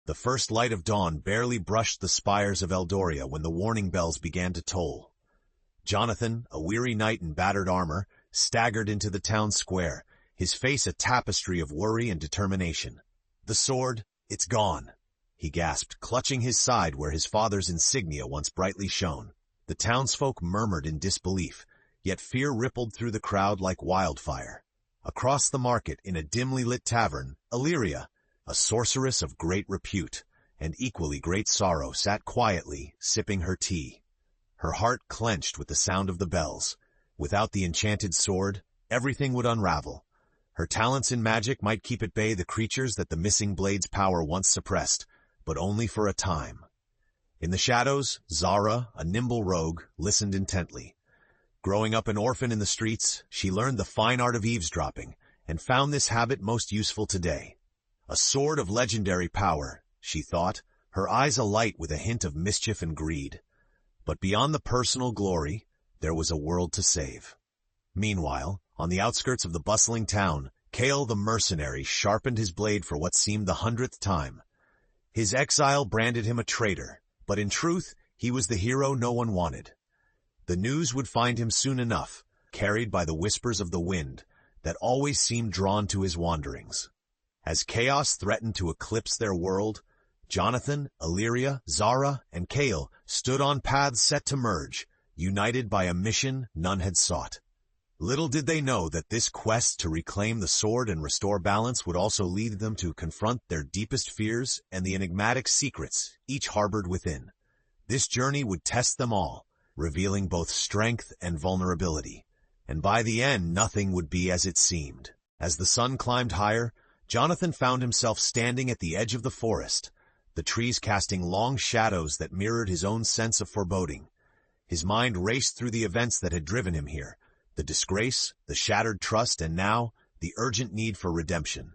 The first light of dawn barely brushed the spires of Eldoria when the warning bells began to toll. Jonathan, a weary knight in battered armor, staggered into the town square, his face a tapestry of worry and determination. "The sword, it's gone," he gasped, clutching his side where his father's insignia once brightly shone. The townsfolk murmured in disbelief, yet fear rippled through the crowd like wildfire. Across the market, in a dimly lit tavern, Illyria, a sorceress of great repute and equally great sorrow, sat quietly, sipping her tea. Her heart clenched with the sound of the bells. Without the enchanted sword, everything would unravel. Her talents in magic might keep at bay the creatures that the missing blade's power once suppressed, but only for a time. In the shadows, Zara, a nimble rogue, listened intently. Growing up an orphan in the streets, she learned the fine art of eavesdropping, and found this habit most useful today. A sword of legendary power, she thought, her eyes alight with a hint of mischief and greed. But beyond the personal glory, there was a world to save. Meanwhile, on the outskirts of the bustling town, Kale the mercenary sharpened his blade for what seemed the 100th time. His exile branded him a traitor, but in truth, he was the hero no one wanted. The news would find him soon enough, carried by the whispers of the wind that always seemed drawn to his wanderings. As chaos threatened to eclipse their world, Jonathan, Illyria, Zara, and Kale stood on paths set to merge, united by a mission none had sought. Little did they know that this quest to reclaim the sword and restore balance would also lead them to confront their deepest fears and the enigmatic secrets each harbored within. This journey would test them all, revealing both strength and vulnerability, and by the end nothing would be as it seemed. As the sun climbed higher, Jonathan found himself standing at the edge of the forest, the trees casting long shadows that mirrored his own sense of foreboding. His mind raced through the events that had driven him here, the disgrace, the shattered trust, and now, the urgent need for redemption.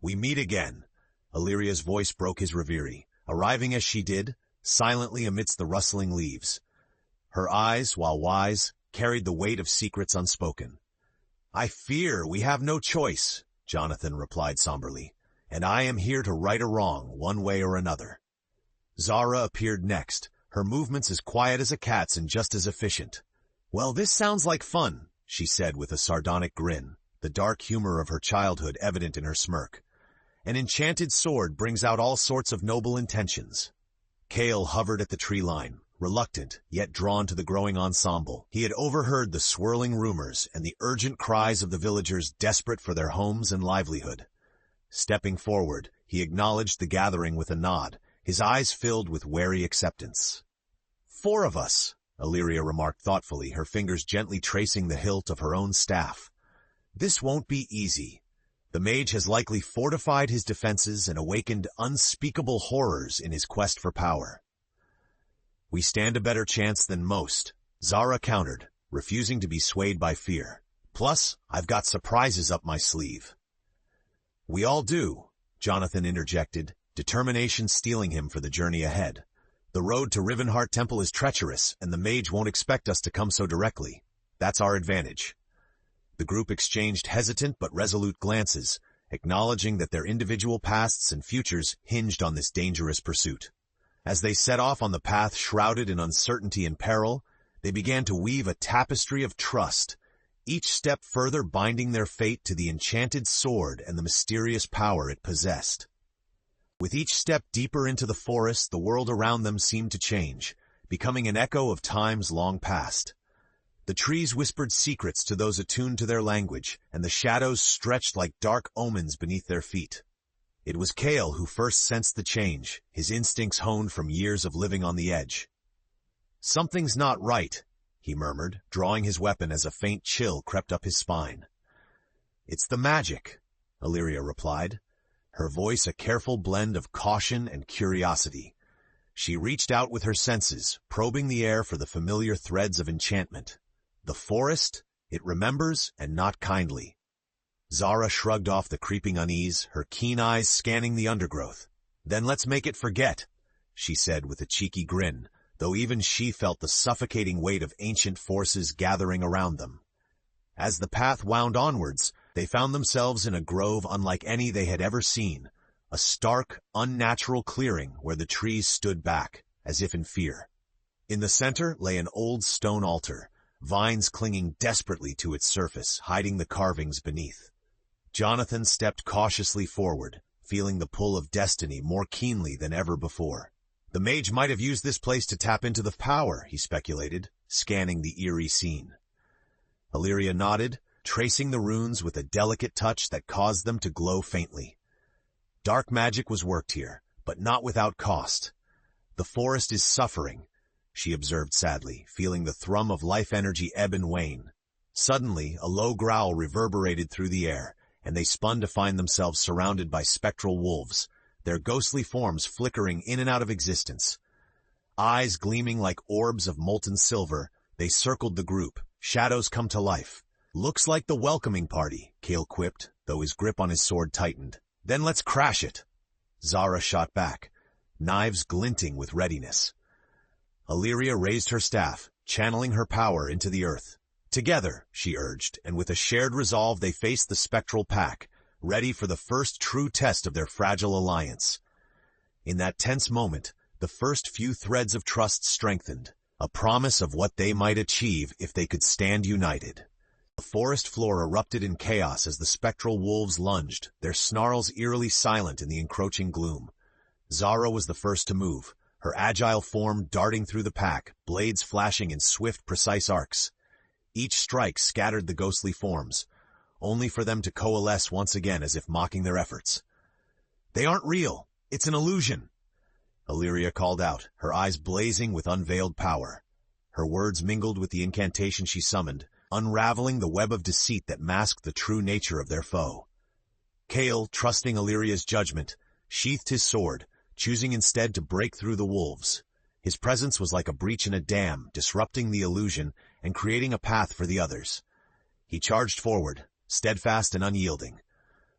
"We meet again," Illyria's voice broke his reverie, arriving as she did, silently amidst the rustling leaves. Her eyes, while wise, carried the weight of secrets unspoken. "I fear we have no choice," Jonathan replied somberly, "and I am here to right a wrong, one way or another." Zara appeared next, her movements as quiet as a cat's and just as efficient. "Well, this sounds like fun," she said with a sardonic grin, the dark humor of her childhood evident in her smirk. "An enchanted sword brings out all sorts of noble intentions." Kale hovered at the tree line, reluctant, yet drawn to the growing ensemble. He had overheard the swirling rumors and the urgent cries of the villagers desperate for their homes and livelihood. Stepping forward, he acknowledged the gathering with a nod, his eyes filled with wary acceptance. "4 of us," Illyria remarked thoughtfully, her fingers gently tracing the hilt of her own staff. "This won't be easy. The mage has likely fortified his defenses and awakened unspeakable horrors in his quest for power." "We stand a better chance than most," Zara countered, refusing to be swayed by fear. "Plus, I've got surprises up my sleeve." "We all do," Jonathan interjected, determination steeling him for the journey ahead. "The road to Rivenheart Temple is treacherous, and the mage won't expect us to come so directly. That's our advantage." The group exchanged hesitant but resolute glances, acknowledging that their individual pasts and futures hinged on this dangerous pursuit. As they set off on the path shrouded in uncertainty and peril, they began to weave a tapestry of trust, each step further binding their fate to the enchanted sword and the mysterious power it possessed. With each step deeper into the forest, the world around them seemed to change, becoming an echo of times long past. The trees whispered secrets to those attuned to their language, and the shadows stretched like dark omens beneath their feet. It was Kale who first sensed the change, his instincts honed from years of living on the edge. "Something's not right," he murmured, drawing his weapon as a faint chill crept up his spine. "It's the magic," Illyria replied, her voice a careful blend of caution and curiosity. She reached out with her senses, probing the air for the familiar threads of enchantment. "The forest, it remembers, and not kindly." Zara shrugged off the creeping unease, her keen eyes scanning the undergrowth. "Then let's make it forget," she said with a cheeky grin, though even she felt the suffocating weight of ancient forces gathering around them. As the path wound onwards, they found themselves in a grove unlike any they had ever seen, a stark, unnatural clearing where the trees stood back, as if in fear. In the center lay an old stone altar, vines clinging desperately to its surface, hiding the carvings beneath. Jonathan stepped cautiously forward, feeling the pull of destiny more keenly than ever before. The mage might have used this place to tap into the power, he speculated, scanning the eerie scene. Illyria nodded, tracing the runes with a delicate touch that caused them to glow faintly. Dark magic was worked here, but not without cost. The forest is suffering, she observed sadly, feeling the thrum of life energy ebb and wane. Suddenly, a low growl reverberated through the air, and they spun to find themselves surrounded by spectral wolves, their ghostly forms flickering in and out of existence. Eyes gleaming like orbs of molten silver, they circled the group, shadows come to life. "Looks like the welcoming party," Cale quipped, though his grip on his sword tightened. "Then let's crash it." Zara shot back, knives glinting with readiness. Illyria raised her staff, channeling her power into the earth. "Together," she urged, and with a shared resolve they faced the spectral pack, ready for the first true test of their fragile alliance. In that tense moment, the first few threads of trust strengthened, a promise of what they might achieve if they could stand united. The forest floor erupted in chaos as the spectral wolves lunged, their snarls eerily silent in the encroaching gloom. Zara was the first to move, her agile form darting through the pack, blades flashing in swift, precise arcs. Each strike scattered the ghostly forms, only for them to coalesce once again as if mocking their efforts. "They aren't real. It's an illusion," Illyria called out, her eyes blazing with unveiled power. Her words mingled with the incantation she summoned, unraveling the web of deceit that masked the true nature of their foe. Cale, trusting Illyria's judgment, sheathed his sword, choosing instead to break through the wolves. His presence was like a breach in a dam, disrupting the illusion and creating a path for the others. He charged forward, steadfast and unyielding.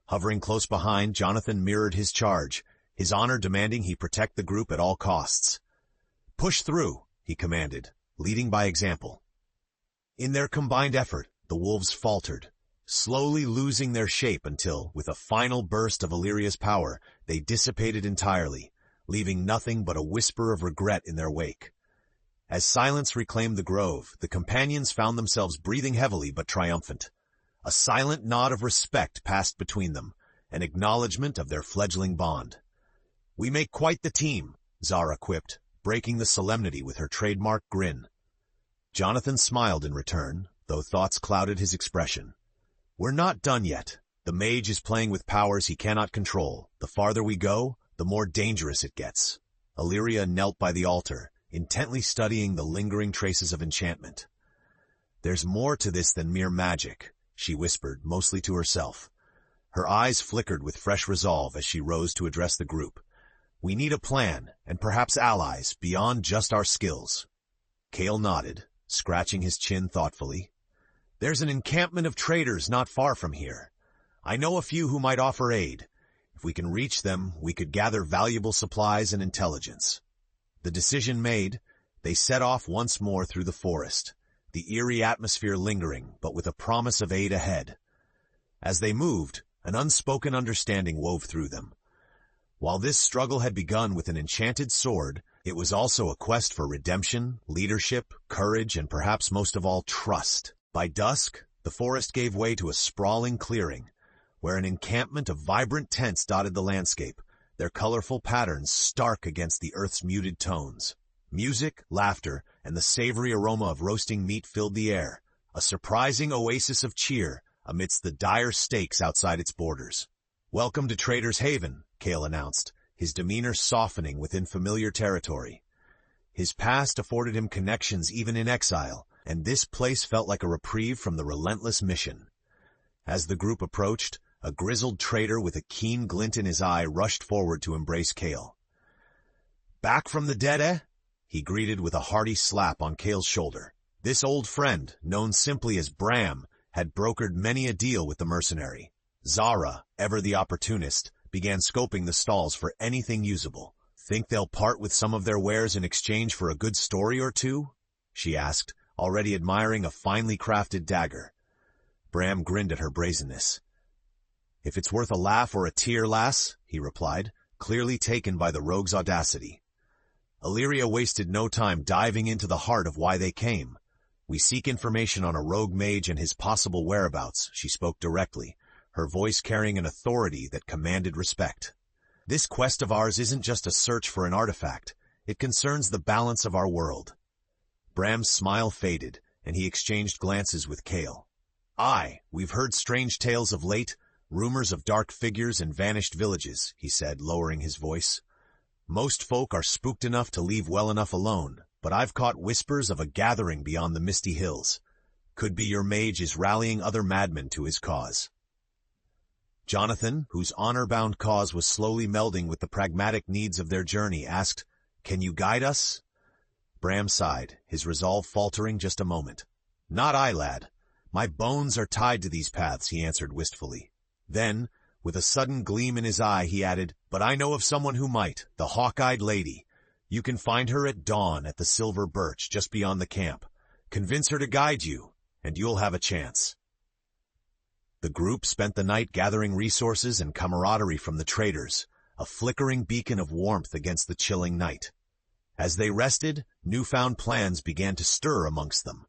Hovering close behind, Jonathan mirrored his charge, his honor demanding he protect the group at all costs. "Push through," he commanded, leading by example. In their combined effort, the wolves faltered, slowly losing their shape until, with a final burst of Illyria's power, they dissipated entirely, leaving nothing but a whisper of regret in their wake. As silence reclaimed the grove, the companions found themselves breathing heavily but triumphant. A silent nod of respect passed between them, an acknowledgement of their fledgling bond. "We make quite the team," Zara quipped, breaking the solemnity with her trademark grin. Jonathan smiled in return, though thoughts clouded his expression. "We're not done yet. The mage is playing with powers he cannot control. The farther we go, the more dangerous it gets." Illyria knelt by the altar, intently studying the lingering traces of enchantment. "There's more to this than mere magic," she whispered, mostly to herself. Her eyes flickered with fresh resolve as she rose to address the group. "We need a plan, and perhaps allies, beyond just our skills." Cale nodded, scratching his chin thoughtfully. "There's an encampment of traders not far from here. I know a few who might offer aid. If we can reach them, we could gather valuable supplies and intelligence." The decision made, they set off once more through the forest, the eerie atmosphere lingering, but with a promise of aid ahead. As they moved, an unspoken understanding wove through them. While this struggle had begun with an enchanted sword, it was also a quest for redemption, leadership, courage, and perhaps most of all, trust. By dusk, the forest gave way to a sprawling clearing, where an encampment of vibrant tents dotted the landscape, their colorful patterns stark against the earth's muted tones. Music, laughter, and the savory aroma of roasting meat filled the air, a surprising oasis of cheer amidst the dire stakes outside its borders. "Welcome to Trader's Haven," Cale announced, his demeanor softening within familiar territory. His past afforded him connections even in exile, and this place felt like a reprieve from the relentless mission. As the group approached, a grizzled trader with a keen glint in his eye rushed forward to embrace Cale. "Back from the dead, eh?" he greeted with a hearty slap on Cale's shoulder. This old friend, known simply as Bram, had brokered many a deal with the mercenary. Zara, ever the opportunist, began scoping the stalls for anything usable. "Think they'll part with some of their wares in exchange for a good story or two?" she asked, already admiring a finely crafted dagger. Bram grinned at her brazenness. "If it's worth a laugh or a tear, lass," he replied, clearly taken by the rogue's audacity. Illyria wasted no time diving into the heart of why they came. "We seek information on a rogue mage and his possible whereabouts," she spoke directly, her voice carrying an authority that commanded respect. "This quest of ours isn't just a search for an artifact. It concerns the balance of our world." Bram's smile faded, and he exchanged glances with Kale. "Aye, we've heard strange tales of late, rumors of dark figures and vanished villages," he said, lowering his voice. "Most folk are spooked enough to leave well enough alone, but I've caught whispers of a gathering beyond the misty hills. Could be your mage is rallying other madmen to his cause." Jonathan, whose honor-bound cause was slowly melding with the pragmatic needs of their journey, asked, "Can you guide us?" Bram sighed, his resolve faltering just a moment. "Not I, lad. My bones are tied to these paths," he answered wistfully. Then, with a sudden gleam in his eye, he added, "But I know of someone who might, the hawk-eyed lady. You can find her at dawn at the Silver Birch, just beyond the camp. Convince her to guide you, and you'll have a chance." The group spent the night gathering resources and camaraderie from the traders, a flickering beacon of warmth against the chilling night. As they rested, newfound plans began to stir amongst them.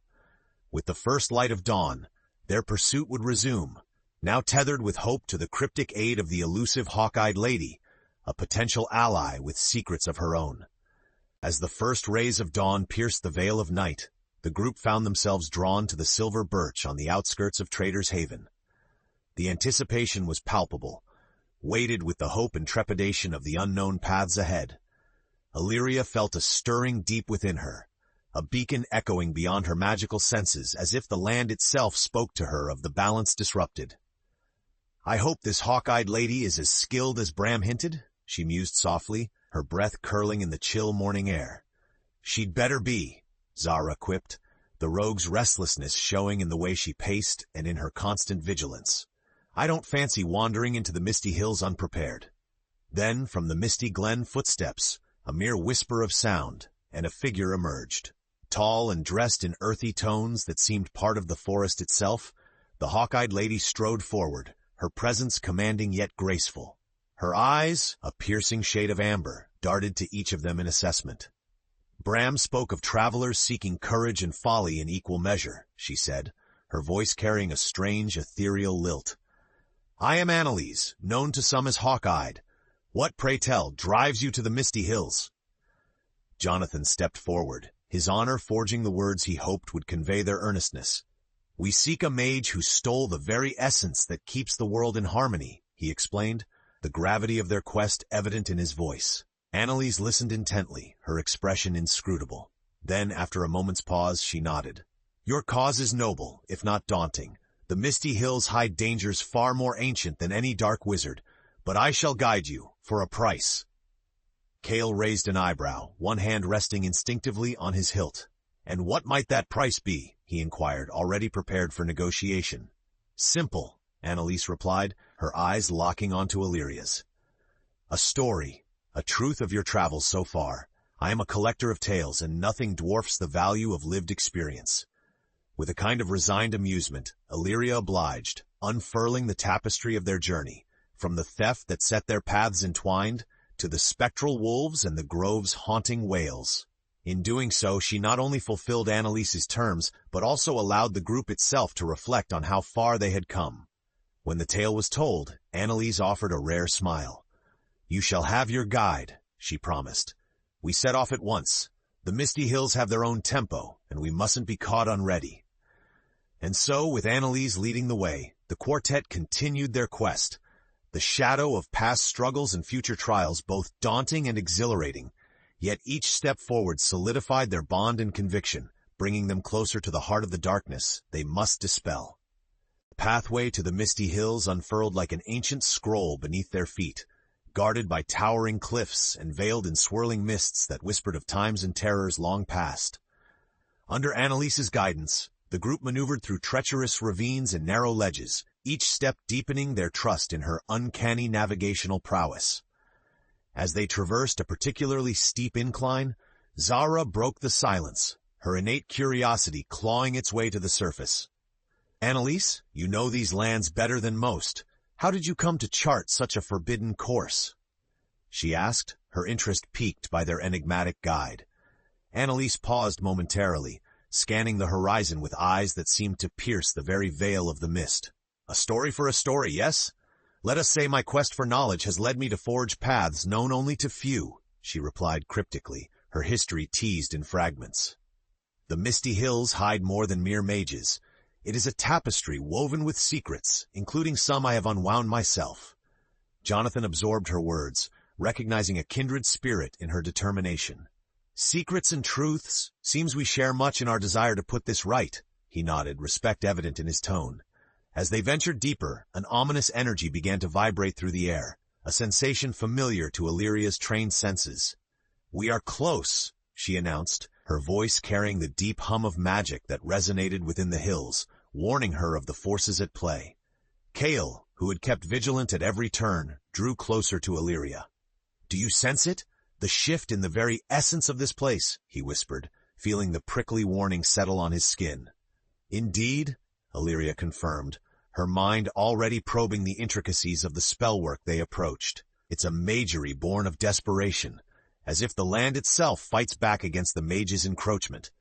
With the first light of dawn, their pursuit would resume, now tethered with hope to the cryptic aid of the elusive hawk-eyed lady, a potential ally with secrets of her own. As the first rays of dawn pierced the veil of night, the group found themselves drawn to the Silver Birch on the outskirts of Trader's Haven. The anticipation was palpable, weighted with the hope and trepidation of the unknown paths ahead. Illyria felt a stirring deep within her, a beacon echoing beyond her magical senses, as if the land itself spoke to her of the balance disrupted. "I hope this hawk-eyed lady is as skilled as Bram hinted," she mused softly, her breath curling in the chill morning air. "She'd better be," Zara quipped, the rogue's restlessness showing in the way she paced and in her constant vigilance. "I don't fancy wandering into the misty hills unprepared." Then, from the misty glen, footsteps, a mere whisper of sound, and a figure emerged. Tall and dressed in earthy tones that seemed part of the forest itself, the hawk-eyed lady strode forward, her presence commanding yet graceful. Her eyes, a piercing shade of amber, darted to each of them in assessment. "Bram spoke of travelers seeking courage and folly in equal measure," she said, her voice carrying a strange, ethereal lilt. "I am Annalise, known to some as Hawk-Eyed. What, pray tell, drives you to the misty hills?" Jonathan stepped forward, his honor forging the words he hoped would convey their earnestness. "We seek a mage who stole the very essence that keeps the world in harmony," he explained, the gravity of their quest evident in his voice. Annalise listened intently, her expression inscrutable. Then, after a moment's pause, she nodded. "Your cause is noble, if not daunting. The misty hills hide dangers far more ancient than any dark wizard, but I shall guide you, for a price." Kale raised an eyebrow, one hand resting instinctively on his hilt. "And what might that price be?" he inquired, already prepared for negotiation. "Simple," Annalise replied, her eyes locking onto Illyria's. "A story, a truth of your travels so far. I am a collector of tales, and nothing dwarfs the value of lived experience." With a kind of resigned amusement, Illyria obliged, unfurling the tapestry of their journey, from the theft that set their paths entwined, to the spectral wolves and the grove's haunting wails. In doing so, she not only fulfilled Annalise's terms, but also allowed the group itself to reflect on how far they had come. When the tale was told, Annalise offered a rare smile. "You shall have your guide," she promised. "We set off at once. The misty hills have their own tempo, and we mustn't be caught unready." And so, with Annalise leading the way, the quartet continued their quest, the shadow of past struggles and future trials both daunting and exhilarating, yet each step forward solidified their bond and conviction, bringing them closer to the heart of the darkness they must dispel. The pathway to the misty hills unfurled like an ancient scroll beneath their feet, guarded by towering cliffs and veiled in swirling mists that whispered of times and terrors long past. Under Annalise's guidance, the group maneuvered through treacherous ravines and narrow ledges, each step deepening their trust in her uncanny navigational prowess. As they traversed a particularly steep incline, Zara broke the silence, her innate curiosity clawing its way to the surface. "Annalise, you know these lands better than most. How did you come to chart such a forbidden course? She asked, her interest piqued by their enigmatic guide. Annalise paused momentarily, scanning the horizon with eyes that seemed to pierce the very veil of the mist. A story for a story, yes? Let us say my quest for knowledge has led me to forge paths known only to few, she replied cryptically, her history teased in fragments. The misty hills hide more than mere mages. It is a tapestry woven with secrets, including some I have unwound myself. Jonathan absorbed her words, recognizing a kindred spirit in her determination. Secrets and truths, seems we share much in our desire to put this right, he nodded, respect evident in his tone. As they ventured deeper, an ominous energy began to vibrate through the air, a sensation familiar to Illyria's trained senses. We are close, she announced, her voice carrying the deep hum of magic that resonated within the hills, warning her of the forces at play. Kale, who had kept vigilant at every turn, drew closer to Illyria. Do you sense it? The shift in the very essence of this place, he whispered, feeling the prickly warning settle on his skin. Indeed, Illyria confirmed, her mind already probing the intricacies of the spellwork they approached. It's a magery born of desperation, as if the land itself fights back against the mage's encroachment.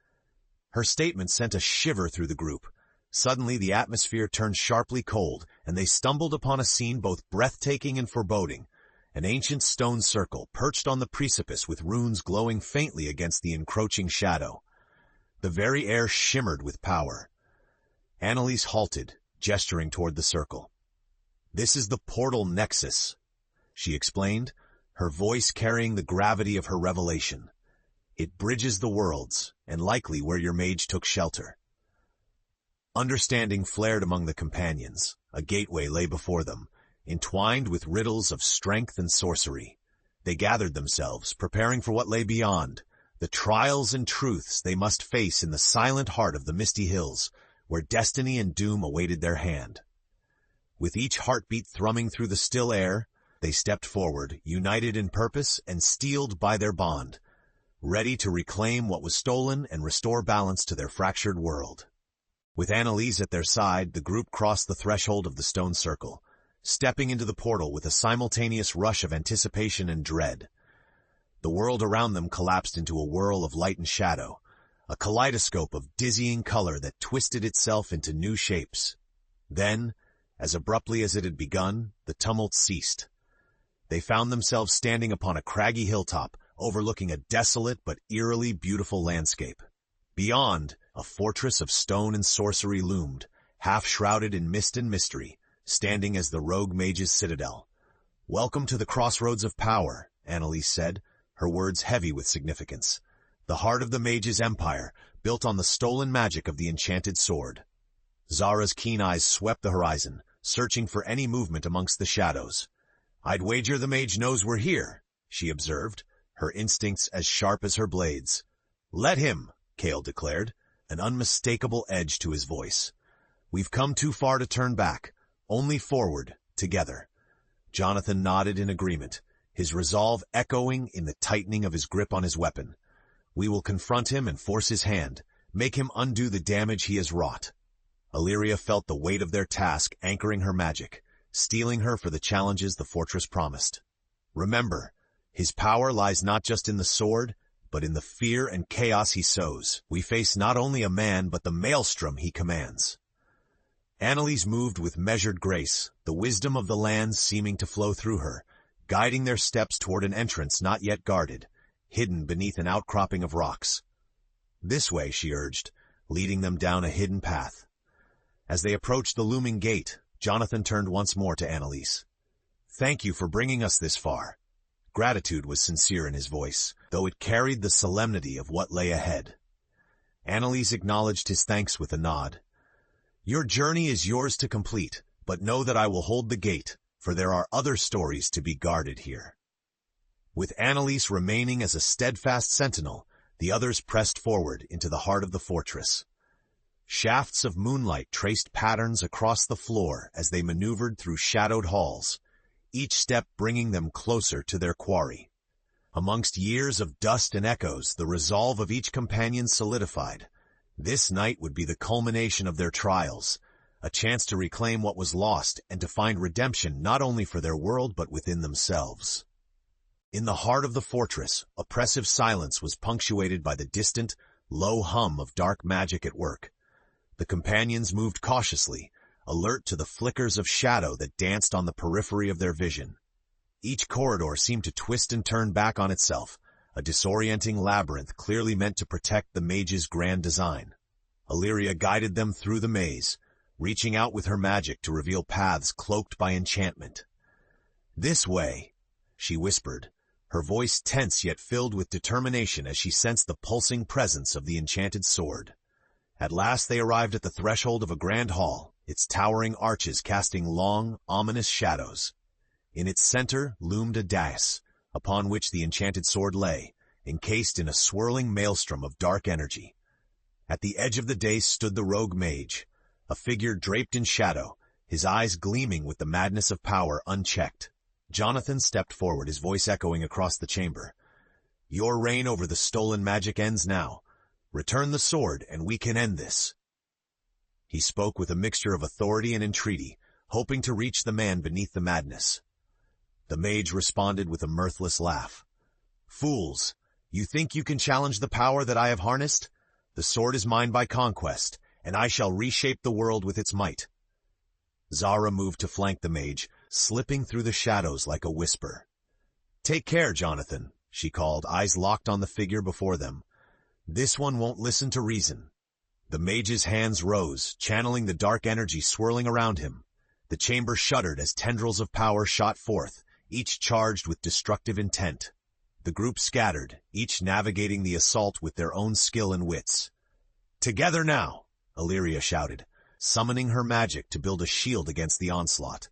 Her statement sent a shiver through the group. Suddenly the atmosphere turned sharply cold, and they stumbled upon a scene both breathtaking and foreboding. An ancient stone circle perched on the precipice with runes glowing faintly against the encroaching shadow. The very air shimmered with power. Annalise halted, gesturing toward the circle. This is the portal nexus, she explained, her voice carrying the gravity of her revelation. It bridges the worlds, and likely where your mage took shelter. Understanding flared among the companions. A gateway lay before them, entwined with riddles of strength and sorcery. They gathered themselves, preparing for what lay beyond, the trials and truths they must face in the silent heart of the misty hills, where destiny and doom awaited their hand. With each heartbeat thrumming through the still air, they stepped forward, united in purpose and steeled by their bond, ready to reclaim what was stolen and restore balance to their fractured world. With Annalise at their side, the group crossed the threshold of the stone circle, stepping into the portal with a simultaneous rush of anticipation and dread. The world around them collapsed into a whirl of light and shadow, a kaleidoscope of dizzying color that twisted itself into new shapes. Then, as abruptly as it had begun, the tumult ceased. They found themselves standing upon a craggy hilltop, overlooking a desolate but eerily beautiful landscape. Beyond, a fortress of stone and sorcery loomed, half-shrouded in mist and mystery, standing as the rogue mage's citadel. Welcome to the crossroads of power, Annalise said, her words heavy with significance. The heart of the mage's empire, built on the stolen magic of the Enchanted Sword. Zara's keen eyes swept the horizon, searching for any movement amongst the shadows. I'd wager the mage knows we're here, she observed, her instincts as sharp as her blades. Let him, Kale declared, an unmistakable edge to his voice. We've come too far to turn back, only forward, together. Jonathan nodded in agreement, his resolve echoing in the tightening of his grip on his weapon. We will confront him and force his hand, make him undo the damage he has wrought. Illyria felt the weight of their task anchoring her magic, steeling her for the challenges the fortress promised. Remember, his power lies not just in the sword, but in the fear and chaos he sows. We face not only a man, but the maelstrom he commands. Annalise moved with measured grace, the wisdom of the lands seeming to flow through her, guiding their steps toward an entrance not yet guarded, hidden beneath an outcropping of rocks. This way, she urged, leading them down a hidden path. As they approached the looming gate, Jonathan turned once more to Annalise. Thank you for bringing us this far. Gratitude was sincere in his voice, though it carried the solemnity of what lay ahead. Annalise acknowledged his thanks with a nod. Your journey is yours to complete, but know that I will hold the gate, for there are other stories to be guarded here. With Annalise remaining as a steadfast sentinel, the others pressed forward into the heart of the fortress. Shafts of moonlight traced patterns across the floor as they maneuvered through shadowed halls, each step bringing them closer to their quarry. Amongst years of dust and echoes, the resolve of each companion solidified. This night would be the culmination of their trials, a chance to reclaim what was lost and to find redemption not only for their world but within themselves. In the heart of the fortress, oppressive silence was punctuated by the distant, low hum of dark magic at work. The companions moved cautiously, alert to the flickers of shadow that danced on the periphery of their vision. Each corridor seemed to twist and turn back on itself, a disorienting labyrinth clearly meant to protect the mage's grand design. Illyria guided them through the maze, reaching out with her magic to reveal paths cloaked by enchantment. "This way," she whispered, her voice tense yet filled with determination as she sensed the pulsing presence of the enchanted sword. At last they arrived at the threshold of a grand hall, its towering arches casting long, ominous shadows. In its center loomed a dais, upon which the enchanted sword lay, encased in a swirling maelstrom of dark energy. At the edge of the dais stood the rogue mage, a figure draped in shadow, his eyes gleaming with the madness of power unchecked. Jonathan stepped forward, his voice echoing across the chamber. "Your reign over the stolen magic ends now. Return the sword, and we can end this." He spoke with a mixture of authority and entreaty, hoping to reach the man beneath the madness. The mage responded with a mirthless laugh. "Fools, you think you can challenge the power that I have harnessed? The sword is mine by conquest, and I shall reshape the world with its might." Zara moved to flank the mage, slipping through the shadows like a whisper. "Take care, Jonathan," she called, eyes locked on the figure before them. "This one won't listen to reason." The mage's hands rose, channeling the dark energy swirling around him. The chamber shuddered as tendrils of power shot forth, each charged with destructive intent. The group scattered, each navigating the assault with their own skill and wits. "Together now!" Illyria shouted, summoning her magic to build a shield against the onslaught.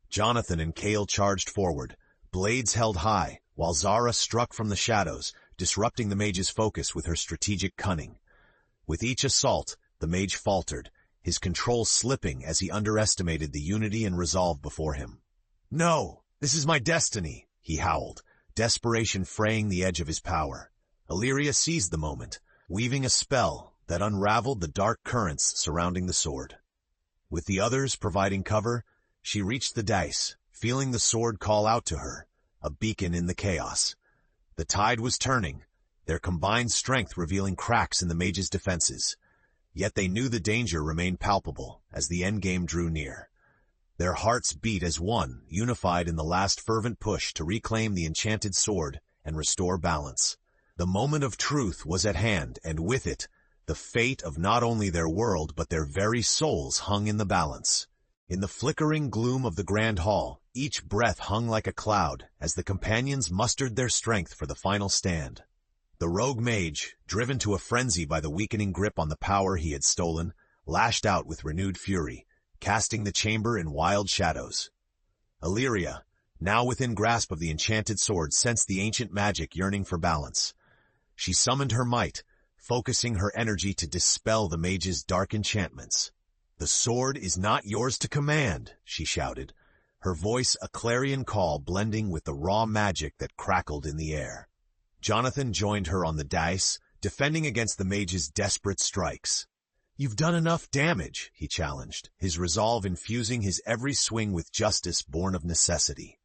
Jonathan and Cale charged forward, blades held high, while Zara struck from the shadows, disrupting the mage's focus with her strategic cunning. With each assault, the mage faltered, his control slipping as he underestimated the unity and resolve before him. "No, this is my destiny," he howled, desperation fraying the edge of his power. Illyria seized the moment, weaving a spell that unraveled the dark currents surrounding the sword. With the others providing cover, she reached the dais, feeling the sword call out to her, a beacon in the chaos. The tide was turning, their combined strength revealing cracks in the mage's defenses. Yet they knew the danger remained palpable as the endgame drew near. Their hearts beat as one, unified in the last fervent push to reclaim the enchanted sword and restore balance. The moment of truth was at hand, and with it, the fate of not only their world but their very souls hung in the balance. In the flickering gloom of the grand hall, each breath hung like a cloud as the companions mustered their strength for the final stand. The rogue mage, driven to a frenzy by the weakening grip on the power he had stolen, lashed out with renewed fury, casting the chamber in wild shadows. Illyria, now within grasp of the enchanted sword, sensed the ancient magic yearning for balance. She summoned her might, focusing her energy to dispel the mage's dark enchantments. "The sword is not yours to command," she shouted, her voice a clarion call blending with the raw magic that crackled in the air. Jonathan joined her on the dais, defending against the mage's desperate strikes. "You've done enough damage," he challenged, his resolve infusing his every swing with justice born of necessity.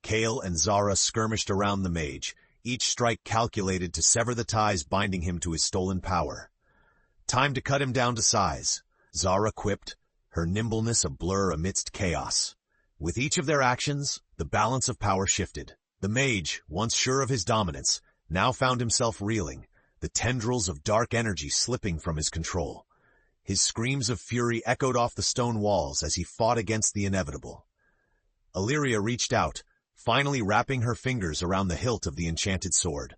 Cale and Zara skirmished around the mage, each strike calculated to sever the ties binding him to his stolen power. "Time to cut him down to size," Zara quipped, her nimbleness a blur amidst chaos. With each of their actions, the balance of power shifted. The mage, once sure of his dominance, now found himself reeling, the tendrils of dark energy slipping from his control. His screams of fury echoed off the stone walls as he fought against the inevitable. Illyria reached out, finally wrapping her fingers around the hilt of the enchanted sword.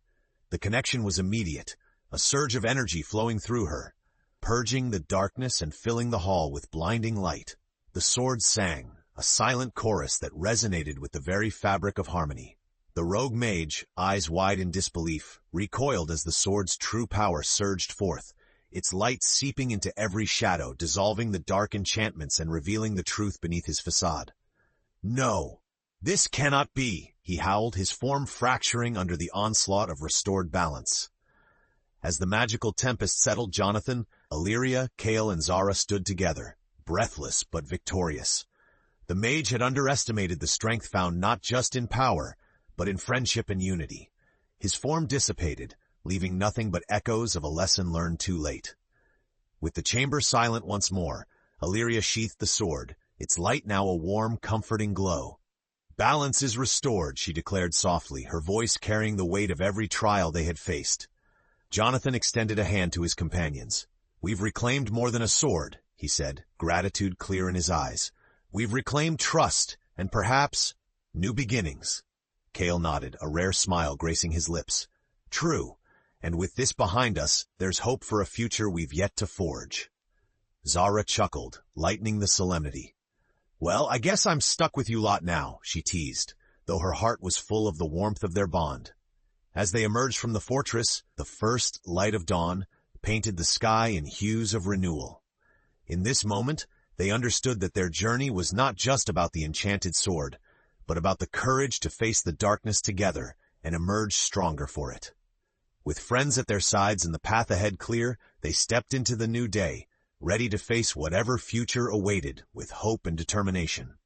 The connection was immediate, a surge of energy flowing through her, purging the darkness and filling the hall with blinding light. The sword sang, a silent chorus that resonated with the very fabric of harmony. The rogue mage, eyes wide in disbelief, recoiled as the sword's true power surged forth, its light seeping into every shadow, dissolving the dark enchantments and revealing the truth beneath his facade. "No, this cannot be," he howled, his form fracturing under the onslaught of restored balance. As the magical tempest settled, Jonathan, Illyria, Cale, and Zara stood together, breathless but victorious. The mage had underestimated the strength found not just in power, but in friendship and unity. His form dissipated, leaving nothing but echoes of a lesson learned too late. With the chamber silent once more, Illyria sheathed the sword, its light now a warm, comforting glow. "Balance is restored," she declared softly, her voice carrying the weight of every trial they had faced. Jonathan extended a hand to his companions. "We've reclaimed more than a sword," he said, gratitude clear in his eyes. "We've reclaimed trust, and perhaps new beginnings." Cale nodded, a rare smile gracing his lips. "True, and with this behind us, there's hope for a future we've yet to forge." Zara chuckled, lightening the solemnity. "Well, I guess I'm stuck with you lot now," she teased, though her heart was full of the warmth of their bond. As they emerged from the fortress, the first light of dawn painted the sky in hues of renewal. In this moment, they understood that their journey was not just about the enchanted sword, but about the courage to face the darkness together and emerge stronger for it. With friends at their sides and the path ahead clear, they stepped into the new day, ready to face whatever future awaited with hope and determination.